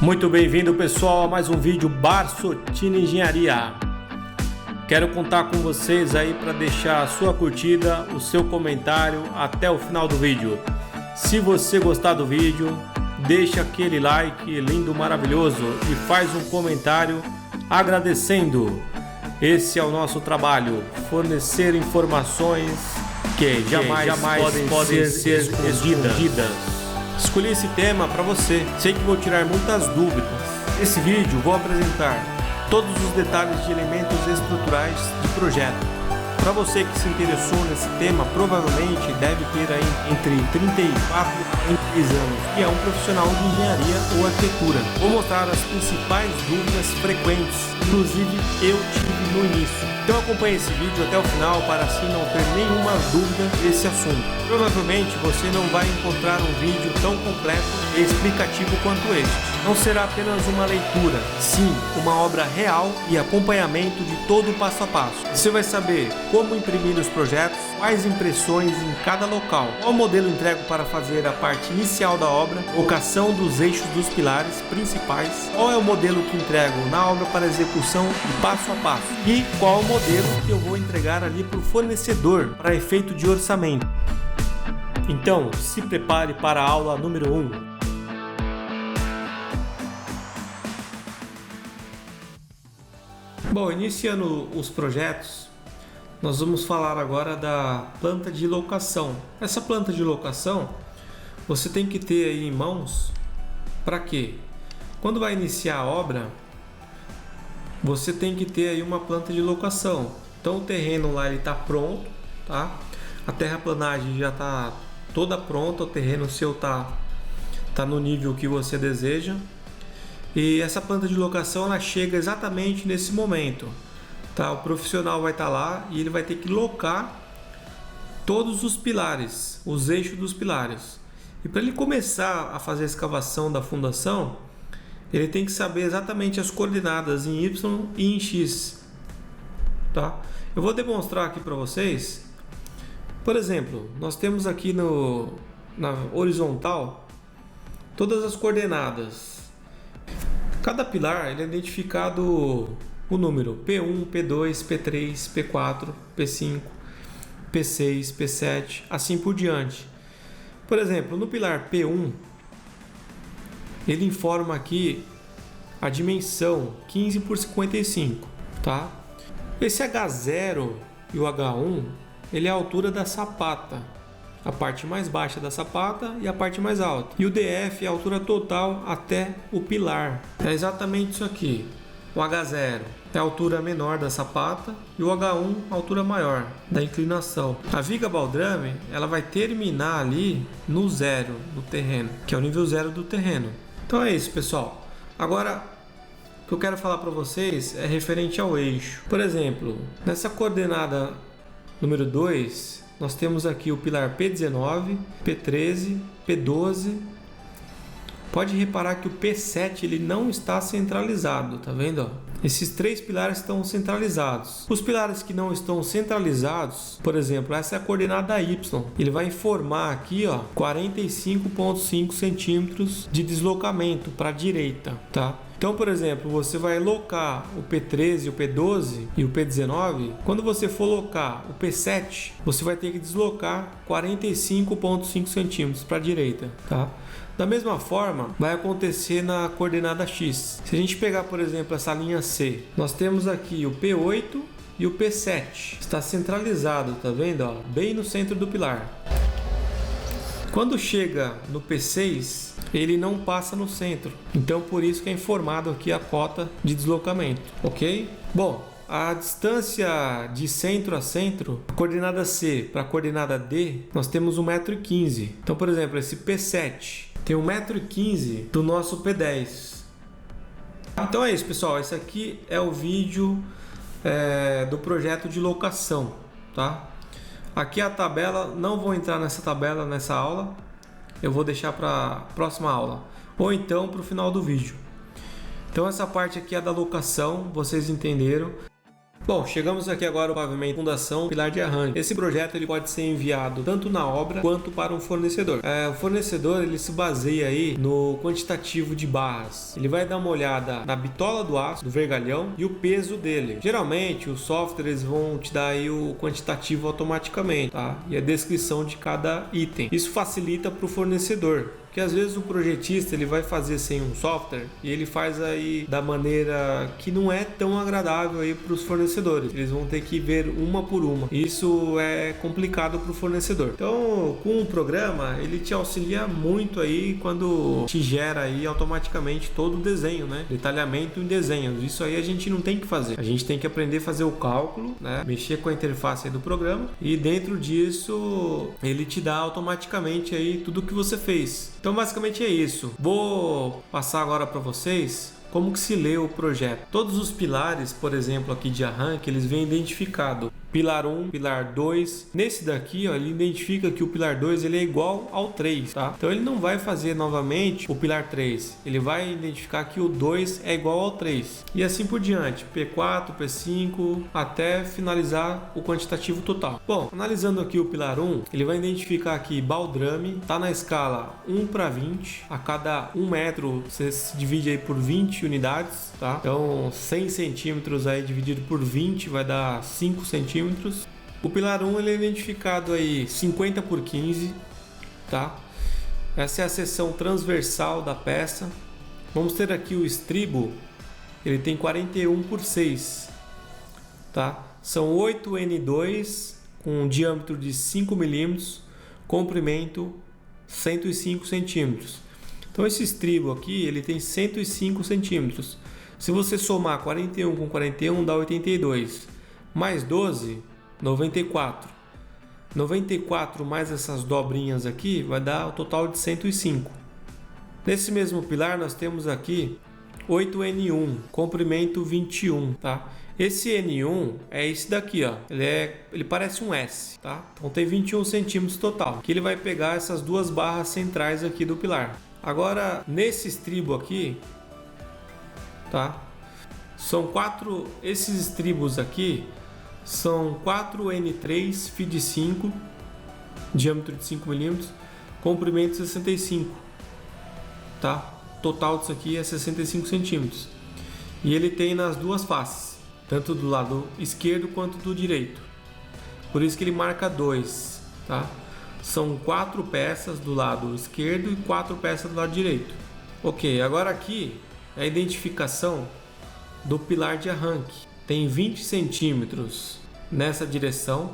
Muito bem-vindo, pessoal, a mais um vídeo Barsotini Engenharia. Quero contar com vocês aí para deixar a sua curtida, o seu comentário até o final do vídeo. Se você gostar do vídeo, deixa aquele like lindo, maravilhoso e faz um comentário agradecendo. Esse é o nosso trabalho, fornecer informações que jamais podem ser escondidas. Escolhi esse tema para você, sei que vou tirar muitas dúvidas. Nesse vídeo vou apresentar todos os detalhes de elementos estruturais de projeto. Para você que se interessou nesse tema, provavelmente deve ter aí entre 34 e 43 anos e é um profissional de engenharia ou arquitetura. Vou mostrar as principais dúvidas frequentes, inclusive eu tive no início. Então acompanhe esse vídeo até o final para assim não ter nenhuma dúvida desse assunto. Provavelmente você não vai encontrar um vídeo tão completo e explicativo quanto este. Não será apenas uma leitura, sim, uma obra real e acompanhamento de todo o passo a passo. Você vai saber como imprimir os projetos, quais impressões em cada local, qual modelo entrego para fazer a parte inicial da obra, locação dos eixos dos pilares principais, qual é o modelo que entrego na obra para execução e passo a passo, e qual o modelo que eu vou entregar ali para o fornecedor para efeito de orçamento. Então, se prepare para a aula número 1. Bom, iniciando os projetos, nós vamos falar agora da planta de locação. Essa planta de locação, você tem que ter aí em mãos, para quê? Quando vai iniciar a obra, você tem que ter aí uma planta de locação. Então o terreno lá ele está pronto, tá? A terraplanagem já está toda pronta, o terreno seu tá no nível que você deseja. E essa planta de locação ela chega exatamente nesse momento, tá? O profissional vai estar lá e ele vai ter que locar todos os pilares, os eixos dos pilares. E para ele começar a fazer a escavação da fundação, ele tem que saber exatamente as coordenadas em Y e em X, tá? Eu vou demonstrar aqui para vocês. Por exemplo, nós temos aqui na horizontal todas as coordenadas. Cada pilar ele é identificado o número P1, P2, P3, P4, P5, P6, P7, assim por diante. Por exemplo, no pilar P1, ele informa aqui a dimensão 15 por 55, tá? Esse H0 e o H1, ele é a altura da sapata, a parte mais baixa da sapata e a parte mais alta. E o DF é a altura total até o pilar. É exatamente isso aqui. O H0 é a altura menor da sapata e o H1 a altura maior da inclinação. A viga baldrame, ela vai terminar ali no zero do terreno, que é o nível zero do terreno. Então é isso, pessoal. Agora, o que eu quero falar para vocês é referente ao eixo. Por exemplo, nessa coordenada número 2, nós temos aqui o pilar P19, P13, P12. Pode reparar que o P7 ele não está centralizado, tá vendo? Esses três pilares estão centralizados. Os pilares que não estão centralizados, por exemplo, essa é a coordenada Y. Ele vai informar aqui, ó, 45,5 centímetros de deslocamento para a direita, tá? Então, por exemplo, você vai locar o P13, o P12 e o P19. Quando você for locar o P7, você vai ter que deslocar 45,5 centímetros para a direita, tá? Da mesma forma, vai acontecer na coordenada X. Se a gente pegar, por exemplo, essa linha C, nós temos aqui o P8 e o P7. Está centralizado, tá vendo? Ó, bem no centro do pilar. Quando chega no P6, ele não passa no centro. Então, por isso que é informado aqui a cota de deslocamento, ok? Bom, a distância de centro a centro, a coordenada C para a coordenada D, nós temos 1,15 m. Então, por exemplo, esse P7 tem 1,15 m do nosso P10. Então é isso, pessoal. Esse aqui é o vídeo do projeto de locação, tá? Aqui a tabela, não vou entrar nessa tabela nessa aula, eu vou deixar para a próxima aula, ou então para o final do vídeo. Então essa parte aqui é da locação, vocês entenderam. Bom, chegamos aqui agora ao pavimento fundação pilar de arranque. Esse projeto ele pode ser enviado tanto na obra quanto para um fornecedor. O fornecedor ele se baseia aí no quantitativo de barras. Ele vai dar uma olhada na bitola do aço, do vergalhão e o peso dele. Geralmente os softwares vão te dar aí o quantitativo automaticamente, tá? E a descrição de cada item. Isso facilita para o fornecedor. Porque às vezes o projetista ele vai fazer sem um software e ele faz aí da maneira que não é tão agradável aí para os fornecedores. Eles vão ter que ver uma por uma. Isso é complicado para o fornecedor. Então, com o programa, ele te auxilia muito aí quando te gera aí automaticamente todo o desenho, né? Detalhamento em desenhos. Isso aí a gente não tem que fazer. A gente tem que aprender a fazer o cálculo, né? Mexer com a interface aí do programa e dentro disso ele te dá automaticamente aí tudo que você fez. Então basicamente é isso. Vou passar agora para vocês como que se lê o projeto. Todos os pilares, por exemplo, aqui de arranque, eles vêm identificados. Pilar 1, pilar 2. Nesse daqui, ó, ele identifica que o pilar 2 ele é igual ao 3, tá? Então ele não vai fazer novamente o pilar 3. Ele vai identificar que o 2 é igual ao 3. E assim por diante. P4, P5, até finalizar o quantitativo total. Bom, analisando aqui o pilar 1, ele vai identificar aqui baldrame. Tá na escala 1:20. A cada 1 metro, você se divide aí por 20 unidades, tá? Então 100 centímetros aí dividido por 20 vai dar 5 centímetros. O pilar 1 ele é identificado aí 50 por 15, tá? Essa é a seção transversal da peça. Vamos ter aqui o estribo, ele tem 41 por 6, tá? São 8 N2 com um diâmetro de 5 milímetros, comprimento 105 centímetros. Então esse estribo aqui ele tem 105 centímetros. Se você somar 41 com 41 dá 82. Mais 12, 94. 94 mais essas dobrinhas aqui vai dar o total de 105. Nesse mesmo pilar nós temos aqui 8N1, comprimento 21, tá? Esse N1 é esse daqui, ó. Ele parece um S, tá? Então tem 21 centímetros total. Que ele vai pegar essas duas barras centrais aqui do pilar. Agora nesse estribo aqui, tá? São 4, esses estribos aqui são 4N3 FID 5, diâmetro de 5 milímetros, comprimento 65, tá? Total disso aqui é 65 centímetros. E ele tem nas duas faces, tanto do lado esquerdo quanto do direito. Por isso que ele marca 2, tá? São 4 peças do lado esquerdo e 4 peças do lado direito. Ok, agora aqui é a identificação do pilar de arranque. Tem 20 centímetros nessa direção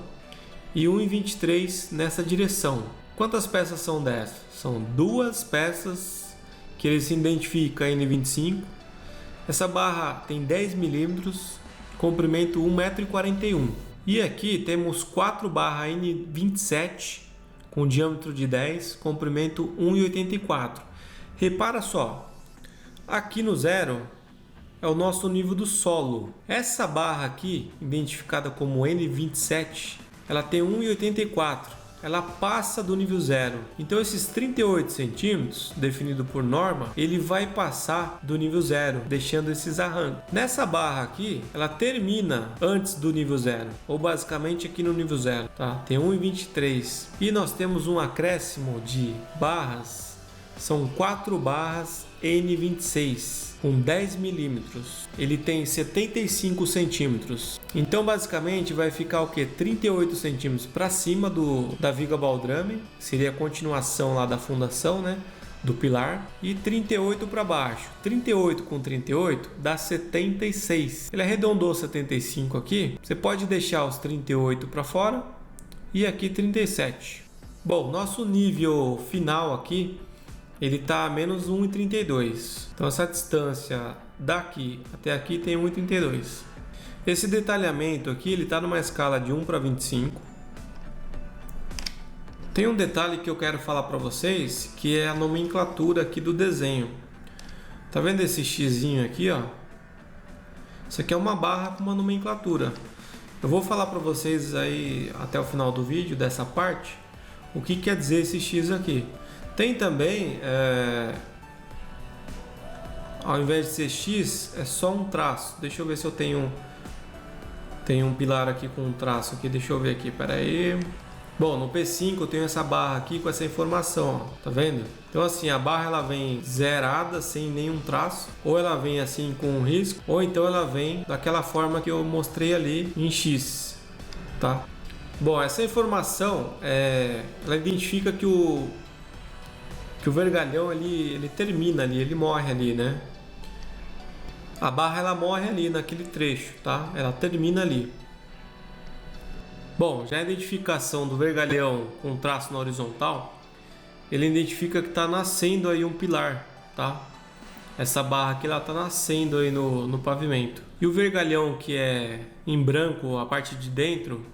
e 1,23 nessa direção. Quantas peças são dessas? São 2 peças que ele se identifica N25. Essa barra tem 10 milímetros, comprimento 1,41 m. E aqui temos 4 barras N27 com diâmetro de 10, comprimento 1,84. Repara só, aqui no 0 é o nosso nível do solo. Essa barra aqui, identificada como N27, ela tem 1,84. Ela passa do nível 0. Então esses 38 centímetros, definido por norma, ele vai passar do nível 0, deixando esses arranques. Nessa barra aqui, ela termina antes do nível 0, ou basicamente aqui no nível 0, tá? Tem 1,23. E nós temos um acréscimo de barras, são 4 barras N26 com 10 milímetros. Ele tem 75 centímetros. Então basicamente vai ficar o que? 38 centímetros para cima da viga baldrame, seria a continuação lá da fundação, né? Do pilar, e 38 para baixo. 38 com 38 dá 76. Ele arredondou 75 aqui. Você pode deixar os 38 para fora e aqui 37. Bom, nosso nível final aqui ele está a menos 1,32. Então essa distância daqui até aqui tem 1,32. Esse detalhamento aqui ele está numa escala de 1:25. Tem um detalhe que eu quero falar para vocês, que é a nomenclatura aqui do desenho. Tá vendo esse xizinho aqui, ó? Isso aqui é uma barra com uma nomenclatura. Eu vou falar para vocês aí até o final do vídeo dessa parte o que quer dizer esse X aqui. Tem também, ao invés de ser X, é só um traço. Deixa eu ver se eu tenho Tem um pilar aqui com um traço aqui, deixa eu ver aqui, pera aí. Bom, no P5 eu tenho essa barra aqui com essa informação, ó, tá vendo? Então assim, a barra ela vem zerada, sem nenhum traço, ou ela vem assim com um risco, ou então ela vem daquela forma que eu mostrei ali em X, tá? Bom, essa informação, ela identifica que o vergalhão ele termina ali, ele morre ali, né? A barra ela morre ali naquele trecho, tá? Ela termina ali. Bom, já a identificação do vergalhão com traço na horizontal, ele identifica que está nascendo aí um pilar, tá? Essa barra aqui ela está nascendo aí no pavimento. E o vergalhão que é em branco, a parte de dentro,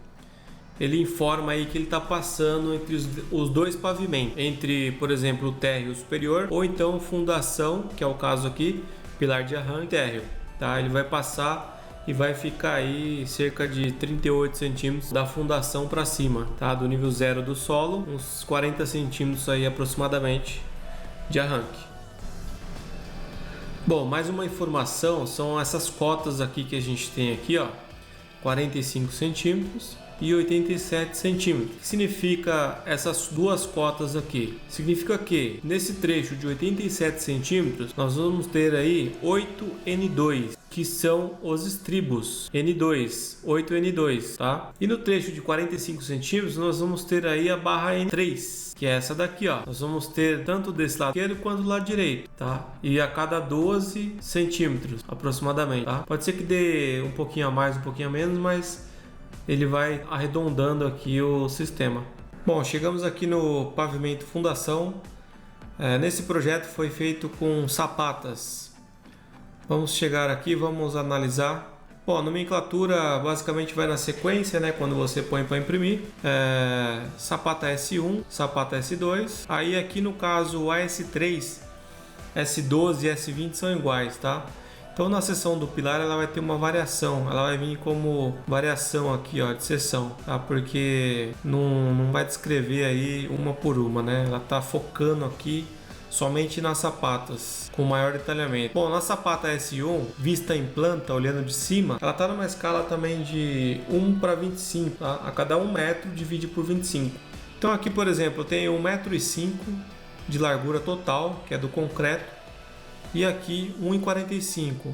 ele informa aí que ele está passando entre os dois pavimentos, entre, por exemplo, o térreo superior ou então fundação, que é o caso aqui, pilar de arranque, térreo, tá? Ele vai passar e vai ficar aí cerca de 38 centímetros da fundação para cima, tá? Do nível zero do solo, uns 40 centímetros aí aproximadamente de arranque. Bom, mais uma informação são essas cotas aqui que a gente tem aqui, ó, 45 centímetros e 87 centímetros. O que significa essas duas cotas aqui? Significa que nesse trecho de 87 centímetros nós vamos ter aí 8 N2, que são os estribos N2, 8 N2, tá? E no trecho de 45 centímetros nós vamos ter aí a barra N3, que é essa daqui, ó. Nós vamos ter tanto desse lado esquerdo quanto do lado direito, tá? E a cada 12 centímetros aproximadamente, tá? Pode ser que dê um pouquinho a mais, um pouquinho a menos, mas ele vai arredondando aqui o sistema. Bom, chegamos aqui no pavimento fundação. Nesse projeto foi feito com sapatas. Vamos chegar aqui, vamos analisar. Bom, a nomenclatura basicamente vai na sequência, né? Quando você põe para imprimir. Sapata S1, sapata S2. Aí aqui no caso a S3, S12 e S20 são iguais, tá? Então na seção do pilar ela vai ter uma variação, ela vai vir como variação aqui, ó, de seção, tá? Porque não vai descrever aí uma por uma, né? Ela tá focando aqui somente nas sapatas com maior detalhamento. Bom, na sapata S1, vista em planta, olhando de cima, ela tá numa escala também de 1:25, tá? A cada 1 metro divide por 25. Então aqui, por exemplo, eu tenho 1,5 m de largura total, que é do concreto, e aqui 1,45.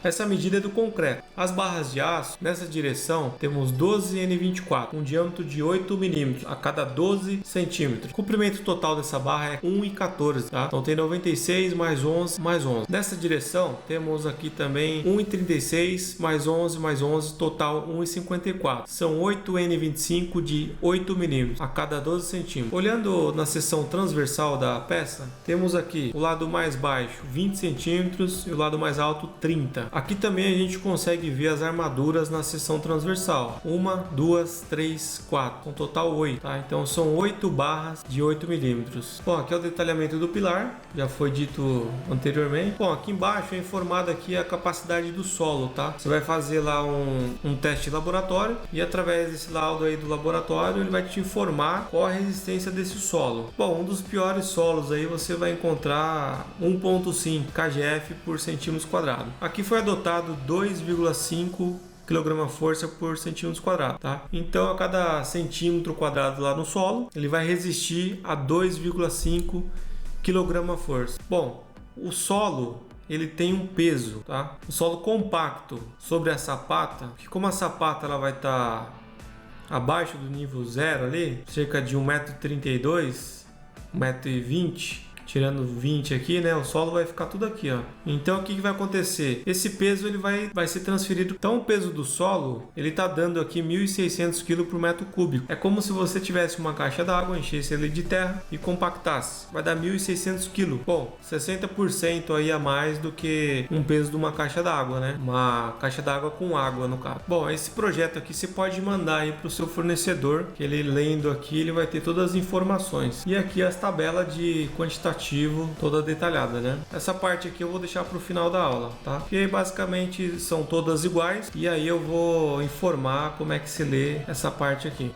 Essa medida é do concreto. As barras de aço, nessa direção, temos 12 N24, com um diâmetro de 8 mm a cada 12 centímetros. O comprimento total dessa barra é 1,14, tá? Então tem 96 mais 11 mais 11. Nessa direção, temos aqui também 1,36 mais 11 mais 11, total 1,54. São 8 N25 de 8 mm a cada 12 centímetros. Olhando na seção transversal da peça, temos aqui o lado mais baixo 20 centímetros e o lado mais alto 30. Aqui também a gente consegue ver as armaduras na seção transversal. 1, 2, 3, 4. Um total 8. Tá? Então são 8 barras de 8 milímetros. Bom, aqui é o detalhamento do pilar. Já foi dito anteriormente. Bom, aqui embaixo é informada aqui a capacidade do solo. Tá? Você vai fazer lá um teste de laboratório. E através desse laudo aí do laboratório, ele vai te informar qual a resistência desse solo. Bom, um dos piores solos aí você vai encontrar 1,5 kgf por centímetro quadrado. Aqui foi adotado 2,5 kgf por centímetro quadrado, tá? Então a cada centímetro quadrado lá no solo, ele vai resistir a 2,5 kgf. Bom, o solo ele tem um peso, tá? O solo compacto sobre a sapata, que como a sapata ela vai estar abaixo do nível zero ali, cerca de 1,32 m, 1,20 m, tirando 20 aqui, né? O solo vai ficar tudo aqui, ó. Então o que vai acontecer? Esse peso ele vai ser transferido. Então o peso do solo ele tá dando aqui 1.600 kg por metro cúbico. É como se você tivesse uma caixa d'água, enchesse ele de terra e compactasse. Vai dar 1.600 kg. Bom, 60% aí a mais do que um peso de uma caixa d'água, né? Uma caixa d'água com água no caso. Bom, esse projeto aqui você pode mandar aí para o seu fornecedor, que ele lendo aqui ele vai ter todas as informações. E aqui as tabelas de quantitativo toda detalhada, né? Essa parte aqui eu vou deixar para o final da aula, tá? Porque aí basicamente são todas iguais e aí eu vou informar como é que se lê essa parte aqui.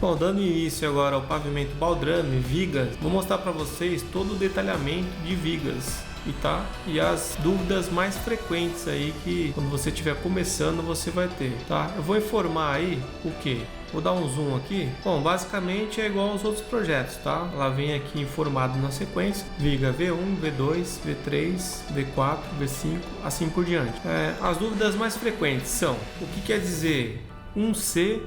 Bom, dando início agora ao pavimento baldrame, vigas, vou mostrar para vocês todo o detalhamento de vigas. e as dúvidas mais frequentes aí que quando você estiver começando você vai ter, tá? Eu vou informar aí o que? Vou dar um zoom aqui. Bom, basicamente é igual aos outros projetos, tá? Ela vem aqui informado na sequência: viga V1, V2, V3, V4, V5, assim por diante. As dúvidas mais frequentes são: o que quer dizer 1C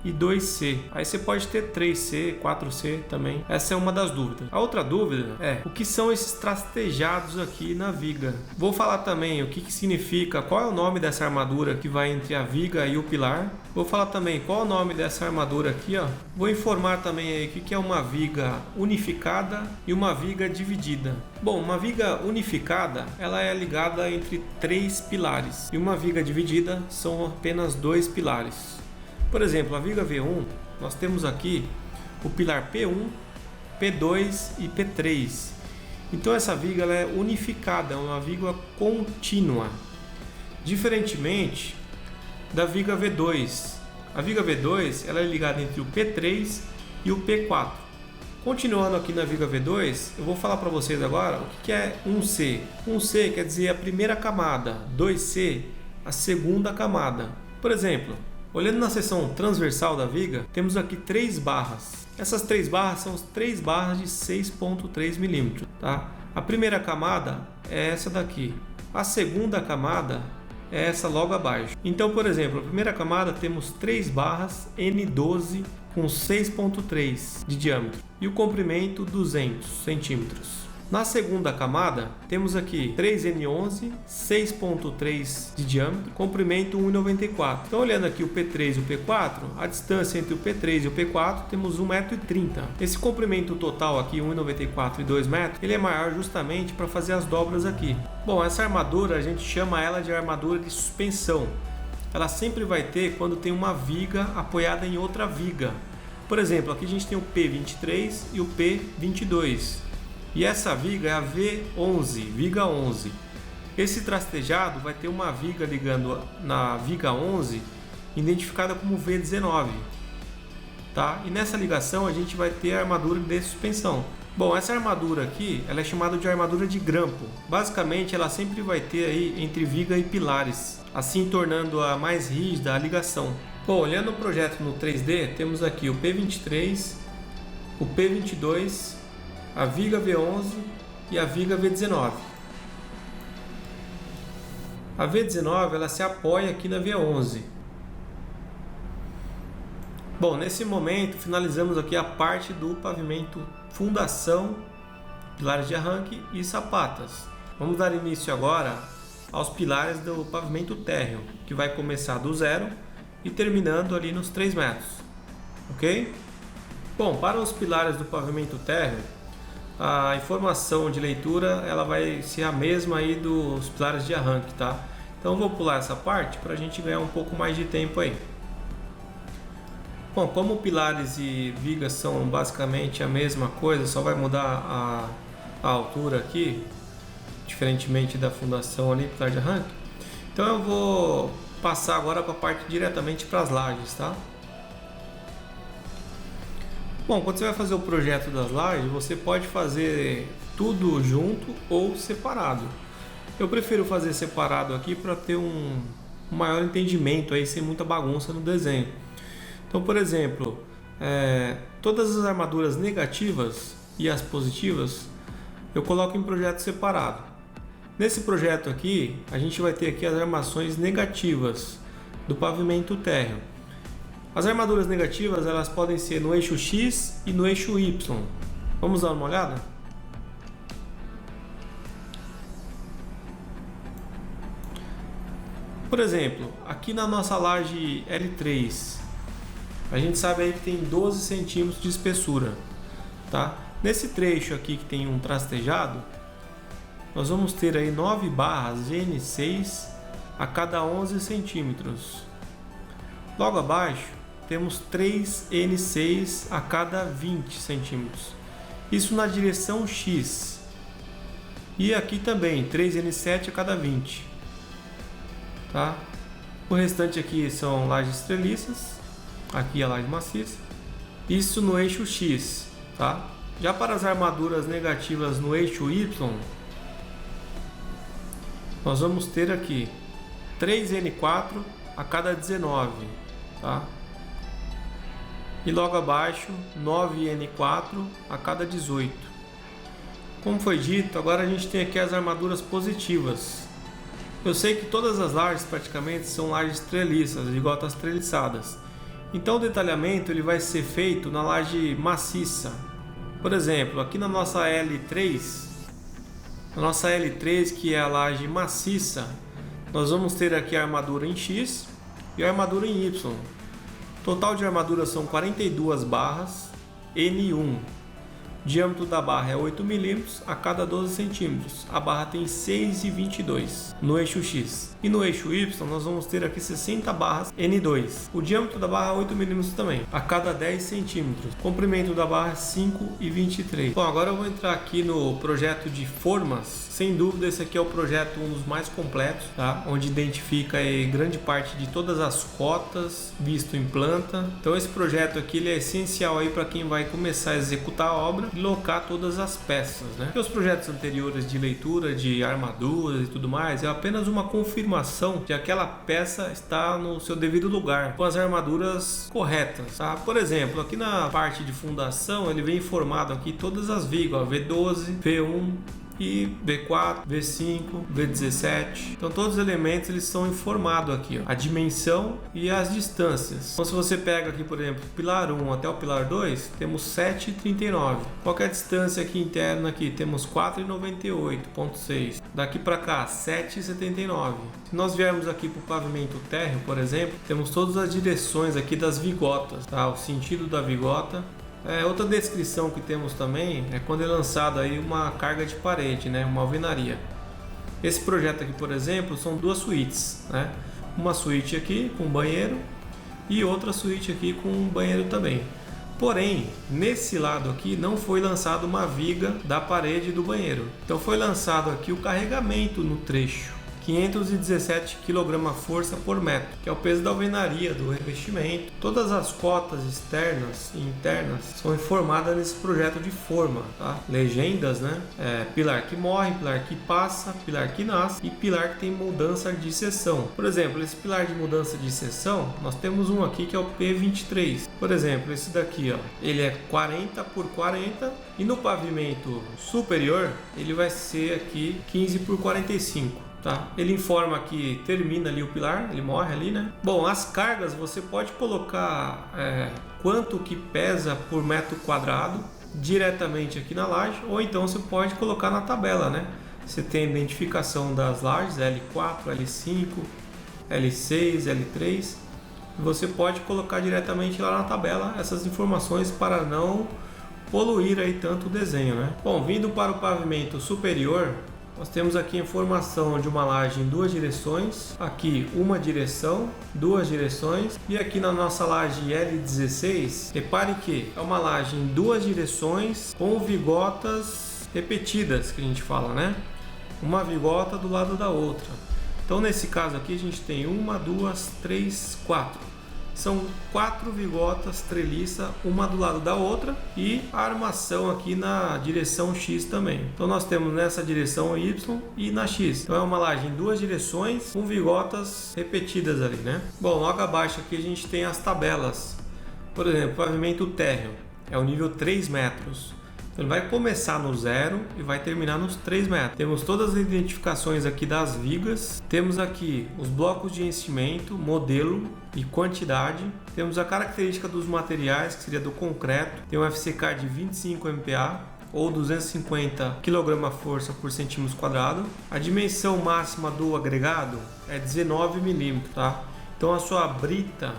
e 2C. Aí você pode ter 3C, 4C também. Essa é uma das dúvidas. A outra dúvida é: o que são esses trastejados aqui na viga? Vou falar também o que significa, qual é o nome dessa armadura que vai entre a viga e o pilar. Vou falar também qual é o nome dessa armadura aqui, ó. Vou informar também aí o que é uma viga unificada e uma viga dividida. Bom, uma viga unificada, ela é ligada entre 3 pilares, e uma viga dividida são apenas 2 pilares. Por exemplo, a viga V1, nós temos aqui o pilar P1, P2 e P3. Então essa viga ela é unificada, é uma viga contínua. Diferentemente da viga V2. A viga V2 ela é ligada entre o P3 e o P4. Continuando aqui na viga V2, eu vou falar para vocês agora o que é 1C. 1C quer dizer a primeira camada, 2C a segunda camada. Por exemplo, olhando na seção transversal da viga, temos aqui 3 barras. Essas 3 barras são as 3 barras de 6,3 mm. Tá? A primeira camada é essa daqui. A segunda camada é essa logo abaixo. Então, por exemplo, a primeira camada temos 3 barras N12 com 6,3 de diâmetro e o comprimento 200 centímetros. Na segunda camada, temos aqui 3N11, 6,3 de diâmetro, comprimento 1,94. Então, olhando aqui o P3 e o P4, a distância entre o P3 e o P4 temos 1,30 m. Esse comprimento total aqui, 1,94 e 2 metros, ele é maior justamente para fazer as dobras aqui. Bom, essa armadura a gente chama ela de armadura de suspensão. Ela sempre vai ter quando tem uma viga apoiada em outra viga. Por exemplo, aqui a gente tem o P23 e o P22. E essa viga é a V11, viga 11. Esse trastejado vai ter uma viga ligando na viga 11, identificada como V19. Tá? E nessa ligação a gente vai ter a armadura de suspensão. Bom, essa armadura aqui, ela é chamada de armadura de grampo. Basicamente, ela sempre vai ter aí entre viga e pilares, assim tornando a mais rígida a ligação. Bom, olhando o projeto no 3D, temos aqui o P23, o P22, a viga V11 e a viga V19. A V19 ela se apoia aqui na V11. Bom, nesse momento finalizamos aqui a parte do pavimento fundação, pilares de arranque e sapatas. Vamos dar início agora aos pilares do pavimento térreo, que vai começar do zero e terminando ali nos 3 metros. Ok? Bom, para os pilares do pavimento térreo, a informação de leitura ela vai ser a mesma aí dos pilares de arranque, tá? Então eu vou pular essa parte para a gente ganhar um pouco mais de tempo aí. Bom, como pilares e vigas são basicamente a mesma coisa, só vai mudar a altura aqui, diferentemente da fundação ali, pilar de arranque. Então eu vou passar agora para a parte diretamente para as lajes, tá? Bom, quando você vai fazer o projeto das lajes, você pode fazer tudo junto ou separado. Eu prefiro fazer separado aqui para ter um maior entendimento aí, sem muita bagunça no desenho. Então, por exemplo, todas as armaduras negativas e as positivas eu coloco em projeto separado. Nesse projeto aqui, a gente vai ter aqui as armações negativas do pavimento térreo. As armaduras negativas elas podem ser no eixo X e no eixo Y. Vamos dar uma olhada? Por exemplo, aqui na nossa laje L3, a gente sabe aí que tem 12 centímetros de espessura, tá? Nesse trecho aqui que tem um trastejado, nós vamos ter aí 9 barras N6 a cada 11 centímetros. Logo abaixo, temos 3 N6 a cada 20 centímetros. Isso na direção X. E aqui também 3 N7 a cada 20. Tá? O restante aqui são lajes treliças. Aqui a laje maciça. Isso no eixo X. Tá? Já para as armaduras negativas no eixo Y, nós vamos ter aqui 3N4 a cada 19, tá? E logo abaixo 9N4 a cada 18. Como foi dito, agora a gente tem aqui as armaduras positivas. Eu sei que todas as lajes praticamente são lajes treliças, vigotas treliçadas. Então o detalhamento ele vai ser feito na laje maciça. Por exemplo, aqui na nossa L3, que é a laje maciça, nós vamos ter aqui a armadura em X e a armadura em Y. O total de armadura são 42 barras N1. O diâmetro da barra é 8 mm a cada 12 cm. A barra tem 6,22 no eixo X. E no eixo Y nós vamos ter aqui 60 barras N2. O diâmetro da barra é 8 mm também, a cada 10 cm. O comprimento da barra é 5,23. Bom, agora eu vou entrar aqui no projeto de formas. Sem dúvida esse aqui é o projeto um dos mais completos, tá? Onde identifica aí grande parte de todas as cotas visto em planta. Então esse projeto aqui ele é essencial aí para quem vai começar a executar a obra e locar todas as peças, né? Porque os projetos anteriores de leitura de armaduras e tudo mais é apenas uma confirmação de aquela peça está no seu devido lugar, com as armaduras corretas, tá? Por exemplo, aqui na parte de fundação ele vem informado aqui todas as vigas, ó, V12, V1 e V4, V5, V17. Então todos os elementos eles são informados aqui, ó, a dimensão e as distâncias. Então se você pega aqui, por exemplo, pilar 1 até o pilar 2, temos 7,39. Qual que é a distância aqui interna aqui? Temos 4,98,6. Daqui para cá, 7,79. Se nós viermos aqui para o pavimento térreo, por exemplo, temos todas as direções aqui das vigotas, tá? O sentido da vigota. Outra descrição que temos também é quando é lançada aí uma carga de parede, né? Uma alvenaria. Esse projeto aqui, por exemplo, são duas suítes, né? Uma suíte aqui com banheiro e outra suíte aqui com banheiro também. Porém, nesse lado aqui não foi lançado uma viga da parede do banheiro. Então foi lançado aqui o carregamento no trecho. 517 kgf por metro, que é o peso da alvenaria, do revestimento. Todas as cotas externas e internas são informadas nesse projeto de forma, tá? Legendas, né? Pilar que morre, pilar que passa, pilar que nasce e pilar que tem mudança de seção. Por exemplo, esse pilar de mudança de seção, nós temos um aqui que é o P23. Por exemplo, esse daqui, ó, ele é 40 por 40 e no pavimento superior ele vai ser aqui 15 por 45. Tá? Ele informa que termina ali o pilar, ele morre ali, né? Bom, as cargas você pode colocar quanto que pesa por metro quadrado diretamente aqui na laje, ou então você pode colocar na tabela, né? Você tem a identificação das lajes L4, L5, L6, L3. Você pode colocar diretamente lá na tabela essas informações para não poluir aí tanto o desenho, né? Bom, vindo para o pavimento superior, nós temos aqui a informação de uma laje em duas direções, aqui uma direção, duas direções, e aqui na nossa laje L16, repare que é uma laje em duas direções com vigotas repetidas, que a gente fala, né? Uma vigota do lado da outra. Então nesse caso aqui a gente tem uma, duas, três, quatro. São 4 vigotas treliça, uma do lado da outra, e a armação aqui na direção X também. Então nós temos nessa direção Y e na X. Então é uma laje em duas direções com vigotas repetidas ali, né? Bom, logo abaixo aqui a gente tem as tabelas. Por exemplo, pavimento térreo é o nível 3 metros. Ele vai começar no 0 e vai terminar nos 3 metros. Temos todas as identificações aqui das vigas. Temos aqui os blocos de enchimento, modelo e quantidade. Temos a característica dos materiais, que seria do concreto. Tem um FCK de 25 MPa ou 250 kgf por centímetro quadrado. A dimensão máxima do agregado é 19 mm, tá? Então a sua brita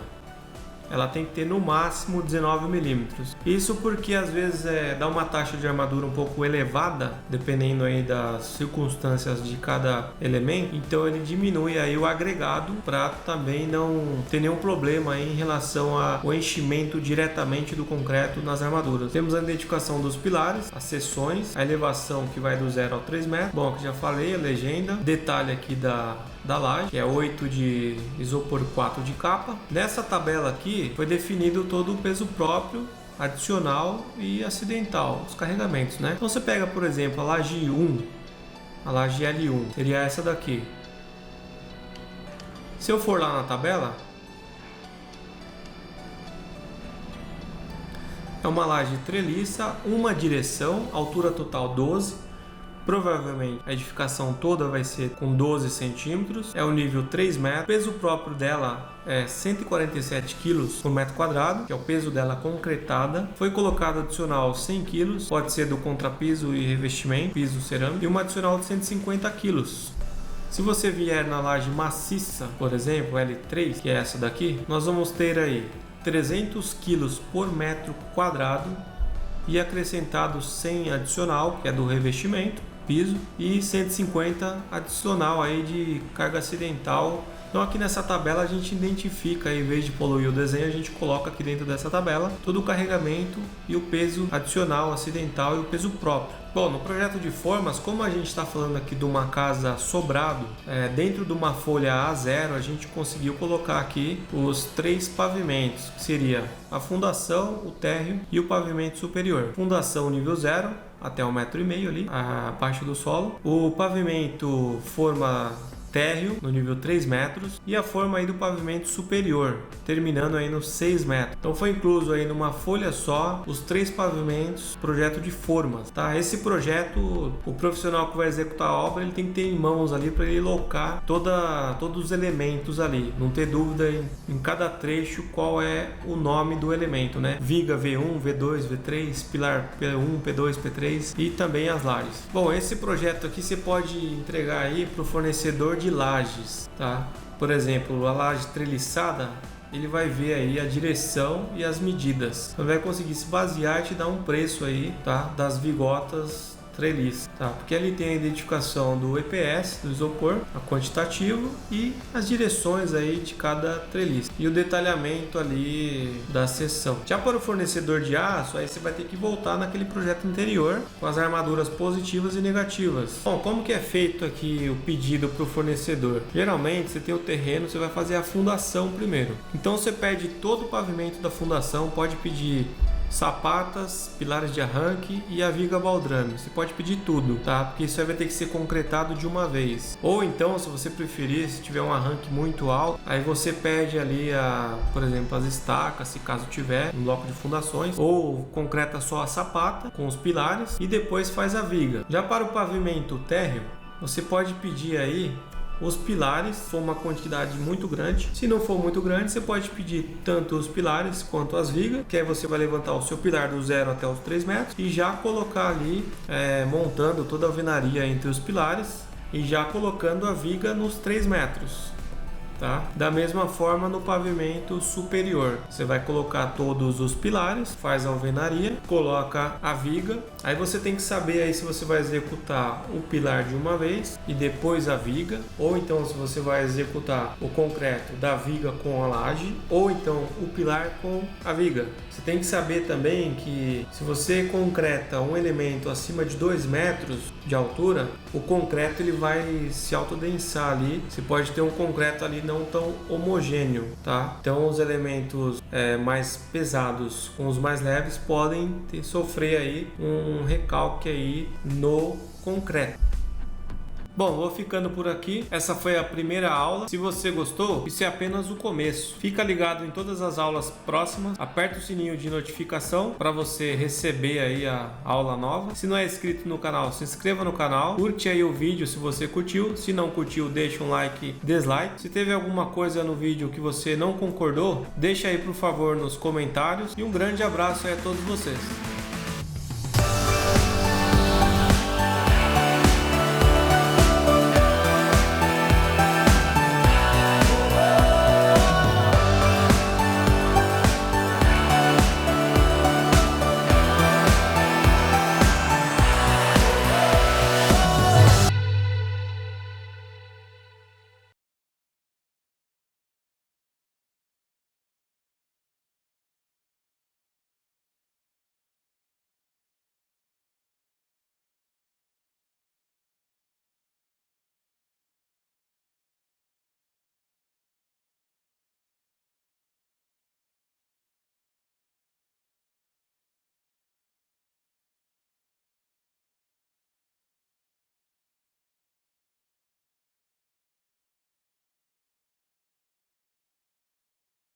ela tem que ter no máximo 19 milímetros. Isso porque às vezes dá uma taxa de armadura um pouco elevada, dependendo aí das circunstâncias de cada elemento. Então ele diminui aí o agregado para também não ter nenhum problema aí em relação ao enchimento diretamente do concreto nas armaduras. Temos a identificação dos pilares, as seções, a elevação que vai do 0 ao 3 metros. Bom, que já falei, a legenda, detalhe aqui da laje, que é 8 de isopor 4 de capa. Nessa tabela aqui foi definido todo o peso próprio, adicional e acidental, os carregamentos, né? Então você pega, por exemplo, a laje 1, a laje L1, seria essa daqui. Se eu for lá na tabela, é uma laje treliça, uma direção, altura total 12. Provavelmente a edificação toda vai ser com 12 centímetros, é o nível 3 metros, o peso próprio dela é 147 kg por metro quadrado, que é o peso dela concretada. Foi colocado adicional 100 kg, pode ser do contrapiso e revestimento, piso cerâmico, e uma adicional de 150 kg. Se você vier na laje maciça, por exemplo, L3, que é essa daqui, nós vamos ter aí 300 kg por metro quadrado e acrescentado 100 adicional, que é do revestimento, piso, e 150 adicional aí de carga acidental. Então aqui nessa tabela a gente identifica, em vez de poluir o desenho, a gente coloca aqui dentro dessa tabela todo o carregamento e o peso adicional, acidental e o peso próprio. Bom, no projeto de formas, como a gente está falando aqui de uma casa sobrado, dentro de uma folha A0 a gente conseguiu colocar aqui os 3 pavimentos, que seria a fundação, o térreo e o pavimento superior. Fundação nível 0 até 1,5 m ali, abaixo do solo. O pavimento forma térreo no nível 3 metros e a forma aí do pavimento superior, terminando aí nos 6 metros. Então foi incluso aí numa folha só os 3 pavimentos, projeto de formas, tá? Esse projeto, o profissional que vai executar a obra, ele tem que ter em mãos ali para ele locar todos os elementos ali, não ter dúvida em cada trecho qual é o nome do elemento, né? Viga V1, V2, V3, pilar P1, P2, P3 e também as lajes. Bom, esse projeto aqui você pode entregar aí para o fornecedor de lajes, tá? Por exemplo, a laje treliçada, ele vai ver aí a direção e as medidas. Então vai conseguir se basear e te dar um preço aí, tá? Das vigotas treliça, tá? Porque ele tem a identificação do EPS, do isopor, a quantitativo e as direções aí de cada treliça e o detalhamento ali da seção. Já para o fornecedor de aço, aí você vai ter que voltar naquele projeto anterior com as armaduras positivas e negativas. Bom, como que é feito aqui o pedido para o fornecedor? Geralmente você tem o terreno, você vai fazer a fundação primeiro. Então você pede todo o pavimento da fundação, pode pedir sapatas, pilares de arranque e a viga baldrame. Você pode pedir tudo, tá? Porque isso aí vai ter que ser concretado de uma vez. Ou então, se você preferir, se tiver um arranque muito alto, aí você pede ali, por exemplo, as estacas, se caso tiver, um bloco de fundações, ou concreta só a sapata com os pilares e depois faz a viga. Já para o pavimento térreo, você pode pedir aí os pilares, se for uma quantidade muito grande. Se não for muito grande, você pode pedir tanto os pilares quanto as vigas, que aí você vai levantar o seu pilar do 0 até os 3 metros e já colocar ali, montando toda a alvenaria entre os pilares e já colocando a viga nos 3 metros. Tá? Da mesma forma no pavimento superior, você vai colocar todos os pilares, faz a alvenaria, coloca a viga. Aí você tem que saber aí se você vai executar o pilar de uma vez e depois a viga, ou então se você vai executar o concreto da viga com a laje, ou então o pilar com a viga. Você tem que saber também que se você concreta um elemento acima de 2 metros de altura, o concreto ele vai se autodensar ali. Você pode ter um concreto ali não tão homogêneo, tá? Então os elementos mais pesados com os mais leves podem sofrer aí um recalque aí no concreto. Bom, vou ficando por aqui. Essa foi a primeira aula. Se você gostou, isso é apenas o começo. Fica ligado em todas as aulas próximas. Aperta o sininho de notificação para você receber aí a aula nova. Se não é inscrito no canal, se inscreva no canal. Curte aí o vídeo se você curtiu. Se não curtiu, deixa um like, dislike. Se teve alguma coisa no vídeo que você não concordou, deixa aí por favor nos comentários. E um grande abraço aí a todos vocês.